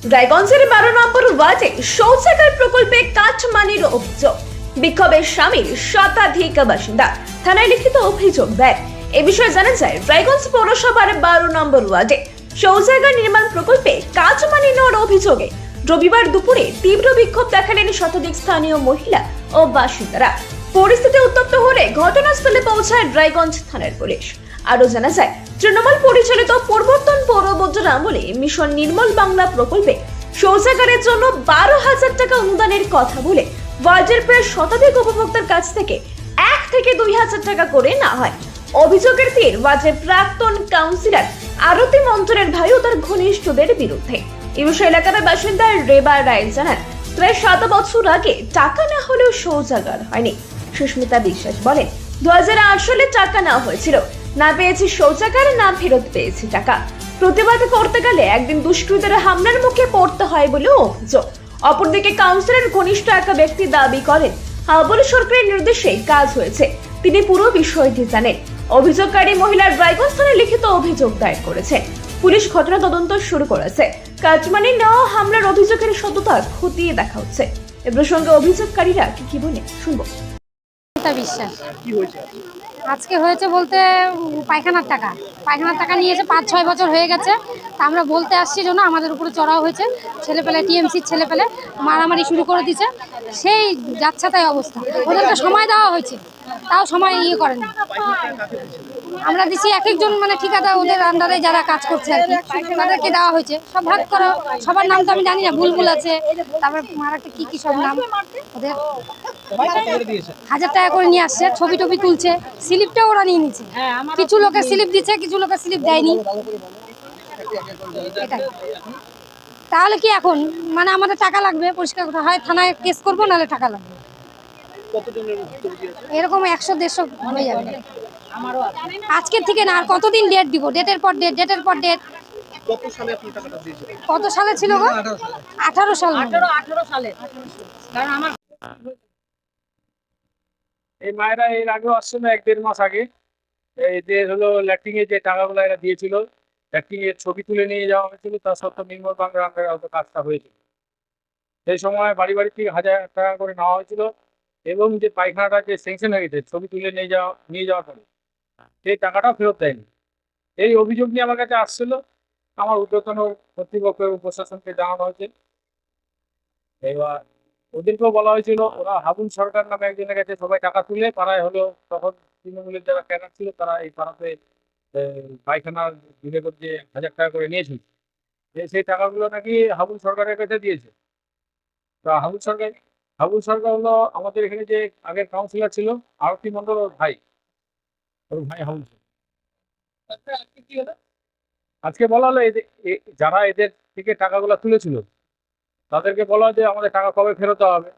রায়গঞ্জের 12 নম্বর ওয়ার্ডে শৌচাগার প্রকল্পে কাটমানির অভিযোগ। বিক্ষোভের সামিল শতাধিক বাসিন্দা, থানায় লিখিত অভিযোগ দেয়। এ বিষয়ে জানা যায়, রায়গঞ্জ পৌরসভার 12 নম্বর ওয়ার্ডে শৌচাগার নির্মাণ প্রকল্পে কাটমানি নেওয়ার অভিযোগে রবিবার দুপুরে তীব্র বিক্ষোভ দেখালেন শতাধিক স্থানীয় মহিলা ও বাসিন্দারা। পরিস্থিতি উত্তপ্ত হলে ঘটনাস্থলে পৌঁছায় রায়গঞ্জ থানার পুলিশ। আরো জানা যায়, তৃণমূল পরিচালিত পূর্বতন পৌর বোর্ডের আমলে মিশন নির্মল বাংলা প্রকল্পে শৌচাগারের জন্য 12,000 টাকা অনুদানের কথা বলে ওয়ার্ডের প্রায় শতাধিক উপভোক্তার কাছ থেকে 1 থেকে 2,000 টাকা করে না হয়। অভিযোগের তীর ওয়ার্ডের প্রাক্তন কাউন্সিলর আরতি মন্ত্রের ভাই ও তার ঘনিষ্ঠদের বিরুদ্ধে। এ বিষয়ে এলাকার বাসিন্দা রেবা রায় জানান, প্রায় 7 বছর আগে টাকা না হলেও শৌচাগার হয়নি। সুস্মিতা বিশ্বাস বলেন, 2008 সালে টাকা নেওয়া হয়েছিল, না পেয়েছি শৌচাগার, না ফেরত পেয়েছি টাকা। প্রতিবাদ করতে গেলে একদিন দুষ্কৃতীদের হামলার মুখে পড়তে হয় বলে অভিযোগ। অপরদিকে কাউন্সিলর ঘনিষ্ঠ এক ব্যক্তি দাবি করেন, হাবুল সরকারের নির্দেশে কাজ হয়েছে, তিনি পুরো বিষয়টি জানেন। অভিযোগকারী মহিলার রায়গঞ্জ থানায় লিখিত অভিযোগ দায়ের করেছেন। পুলিশ ঘটনা তদন্ত শুরু করেছে। কাটমানি নেওয়া হামলার অভিযোগের সত্যতা খতিয়ে দেখা হচ্ছে। এ প্রসঙ্গে অভিযোগকারীরা কি বলে শুনবো। বিশ্বাস আজকে হয়েছে বলতে পায়খানার টাকা নিয়েছে, 5-6 বছর হয়ে গেছে। তা আমরা বলতে আসছি জন্য আমাদের উপরে চড়াও হয়েছে। ছেলেপেলে টিএমসির ছেলেপেলে মারামারি শুরু করে দিচ্ছে। সেই যাচ্ছে তাই অবস্থা। ওদেরকে সময় দেওয়া হয়েছে, তাও সময় করে না। আমরা দিচ্ছি এক একজন মানে ঠিকাদার, ওদের আন্ডারে যারা কাজ করছে আর কি, তাদেরকে দেওয়া হয়েছে। সব ভাগ করা, সবার নাম তো আমি জানি না, বুলবুল আছে, তারপর মারাটা কি সব নাম ওদের। 1,000 টাকা করে নিয়ে আসছে, ছবি টবি তুলছে, স্লিপটাও ওরা নিয়ে নিচ্ছে। কিছু লোকের স্লিপ দিচ্ছে, কিছু লোকের স্লিপ দেয়নি। তাহলে কি এখন মানে আমাদের টাকা লাগবে, পরিষ্কার কথা হয় থানায় কেস করবো, নাহলে টাকা লাগবে। এরকম 100-150 হয়ে যাবে আজকের থেকে না। আর কতদিন ডেট দিব? ডেটের পর ডেট, ডেটের পর ডেট। কত সালে ছিল গো? 18 সালে। কারণ আমার এই মায়েরা এর আগেও আসছিল 1-1.5 মাস আগে। এই যে হলো ল্যাট্রিং এর যে টাকাগুলো এরা দিয়েছিল, ল্যাট্রিং এর ছবি তুলে নিয়ে যাওয়া হয়েছিল, তার সত্ত্বেও নির্মল বাংলা আন্ডারে কাজটা হয়েছিল। সেই সময় বাড়ি বাড়ি থেকে 1,000 টাকা করে নেওয়া হয়েছিল, এবং যে পায়খানাটা যে স্যাংশন হয়ে গেছে ছবি তুলে নিয়ে যাওয়ার পরে সেই টাকাটাও ফেরত দেয়নি। এই অভিযোগ নিয়ে আমার কাছে আসছিল। আমার ঊর্ধ্বতন কর্তৃপক্ষ এবং প্রশাসনকে জানানো হয়েছে। এবার ওদেরকেও বলা হয়েছিল, ওরা হাবুল সরকার নামে একজনের কাছে সবাই টাকা তুলে পাড়ায় হলো, তখন তৃণমূলের যারা ক্যাডার ছিল তারা এই পাড়াতে পায়খানার দিনে যে 1,000 টাকা করে নিয়েছিল, সেই টাকাগুলো নাকি হাবুল সরকারের কাছে দিয়েছে। তা হাবুল সরকার হলো আমাদের এখানে যে আগের কাউন্সিলর ছিল আরতি মন্ডল, ওর ভাই হাবুল সরকার। কি হলো আজকে বলা হলো, যারা এদের থেকে টাকাগুলো তুলেছিল তাদেরকে বলা যে আমাদের টাকা কবে ফেরত হবে।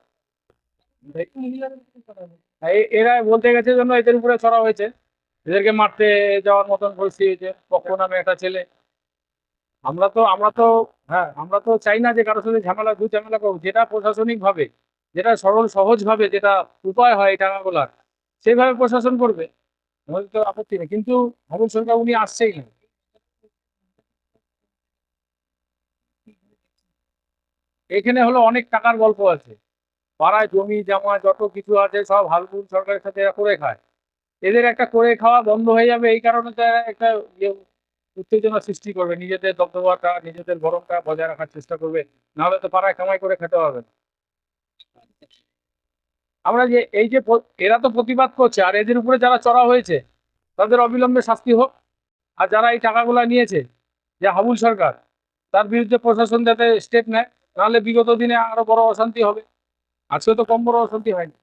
এরা বলতে গেছে জন্য এদের উপরে ছড়া হয়েছে, এদেরকে মারতে যাওয়ার মতন পরিস্থিতি হয়েছে। পক্ষ নামে একটা ছেলে। আমরা তো চাই না যে কারোর সাথে ঝামেলা করবো। যেটা প্রশাসনিক ভাবে, যেটা সহজ ভাবে, যেটা উপায় হয় এই টাকাগুলার, সেইভাবে প্রশাসন করবে, আমাদের তো আপত্তি নেই। কিন্তু হাবুল সরকার উনি আসছেই না। এখানে হলো অনেক টাকার গল্প আছে, পাড়ায় জমি জমা যত কিছু আছে সব হাবুল সরকারের সাথে এরা করে খায়। এদের একটা করে খাওয়া বন্ধ হয়ে যাবে, এই কারণে তো একটা উত্তেজনা সৃষ্টি করবে, নিজেদের দবদবাটা, নিজেদের গরমটা বজায় রাখার চেষ্টা করবে, নাহলে তো পাড়ায় কামাই করে খেতে হবে না। আমরা যে এই যে এরা তো প্রতিবাদ করছে, আর এদের উপরে যারা চড়া হয়েছে তাদের অবিলম্বে শাস্তি হোক। আর যারা এই টাকাগুলা নিয়েছে, যে হাবুল সরকার, তার বিরুদ্ধে প্রশাসন যাতে স্টেপ নেয়, নাহলে বিগত দিনে আরো বড় অশান্তি হবে। আজকে তো কম বড় অশান্তি হয়নি।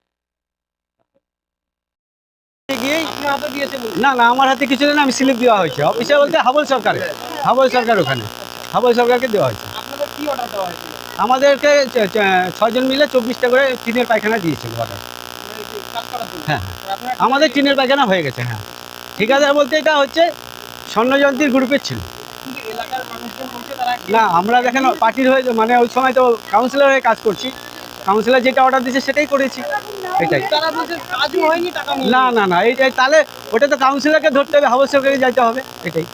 না আমার হাতে কিছু না, আমি স্লিপ দেওয়া হয়েছে অফিসে, বলতে হাবুল সরকার, ওখানে হাবুল সরকারকে দেওয়া হয়েছে। আমাদেরকে 6 জন মিলে 24টা করে টিনের পায়খানা দিয়েছিল অর্ডার। হ্যাঁ, আমাদের টিনের পায়খানা হয়ে গেছে। হ্যাঁ, ঠিকাদার বলতে এটা হচ্ছে স্বর্ণজয়ন্তীর গ্রুপের ছিল। না, আমরা দেখেন পার্টির হয়ে, মানে ওই সময় তো কাউন্সিলর হয়ে কাজ করছি, কাউন্সিলর যেটা অর্ডার দিয়েছে সেটাই করেছি। এটাই না এইটাই, তাহলে ওটা তো কাউন্সিলরকে ধরতে হবে, হাবুল সরকারকে যাইতে হবে। এটাই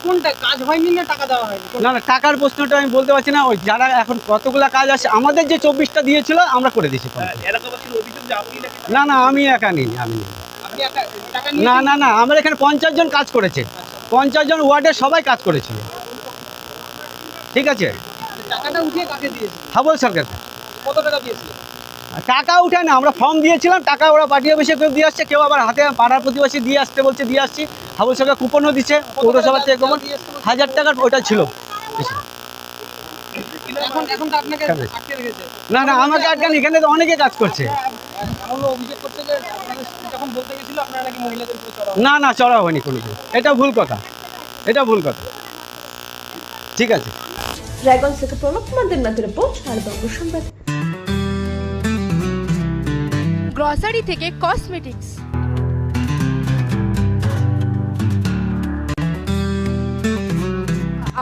কোনটা কাজ হয়নি না টাকা দেওয়া হয়নি? না না, টাকার প্রশ্নটা আমি বলতে পারছি না। ওই যারা এখন কতগুলা কাজ আছে, আমাদের যে 24টা দিয়েছিল আমরা করে দিয়েছি। এলাকাবাসীর অভিযোগ যে আপনি নাকি না না, আমি একা নিইনি, আমি নিইনি। আপনি টাকা না নিয়ে না না, আমার এখানে 50 জন কাজ করেছে, 50 জন ওয়ার্ডের সবাই কাজ করেছিল। ঠিক আছে, টাকাটা উঠিয়ে কাকে দিয়েছে? হাবল সরকারকে। কত টাকা দিয়েছিল? টাকা উঠে না, আমরা ফর্ম দিয়েছিলাম, টাকা ওরা পার্টি অফিসে কেউ দিয়ে আসছে, কেউ আবার হাতে পাড়ার প্রতিবেশী দিয়ে আসতে বলছে, দিয়ে আসছি। হাবল সরকার কুপনও দিচ্ছে, পৌরসভার থেকে কুপন 1000 টাকার ওটা ছিল। এখন তো আপনাকে আটকে রেখেছে। না না, আমাকে আটকান, এখানে তো অনেকে কাজ করছে। এমনও অভিযোগ করছে যে আপনাদের যখন বলতে গেছিল আপনারা নাকি মহিলাদের উপরে চড়াও। না না, চড়া হয়নি কোনো কিছু, এটা ভুল কথা, এটা ভুল কথা। ঠিক আছে। রায়গঞ্জ থেকে প্রণব কুমার দেবনাথের রিপোর্ট, আর বঙ্গ সংবাদ। গ্রসারি থেকে কসমেটিক্স,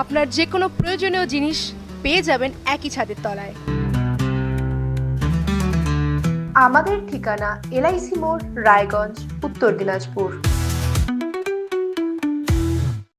আপনার যে কোনো প্রয়োজনীয় জিনিস পেয়ে যাবেন একই ছাদের তলায়। আমাদের ঠিকানা LIC মোড়, রায়গঞ্জ, উত্তর দিনাজপুর।